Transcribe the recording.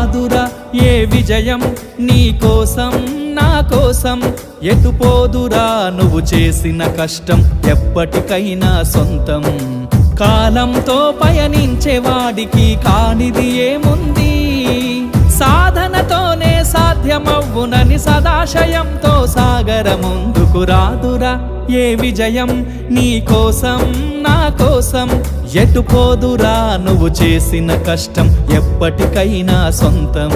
అదురా ఏ విజయం నీ కోసం నా కోసం ఎటుపోదురా నువ్వు చేసిన కష్టం ఎప్పటికైనా సొంతం కాలంతో పయనించే వాడికి కానిది ఏముంది సాధనతోనే సాధ్యమవ్వునని సదాశయంతో సాగర ముందుకు రాదురా ఏ విజయం నీ కోసం నా కోసం ఎటుపోదురా నువ్వు చేసిన కష్టం ఎప్పటికైనా సొంతం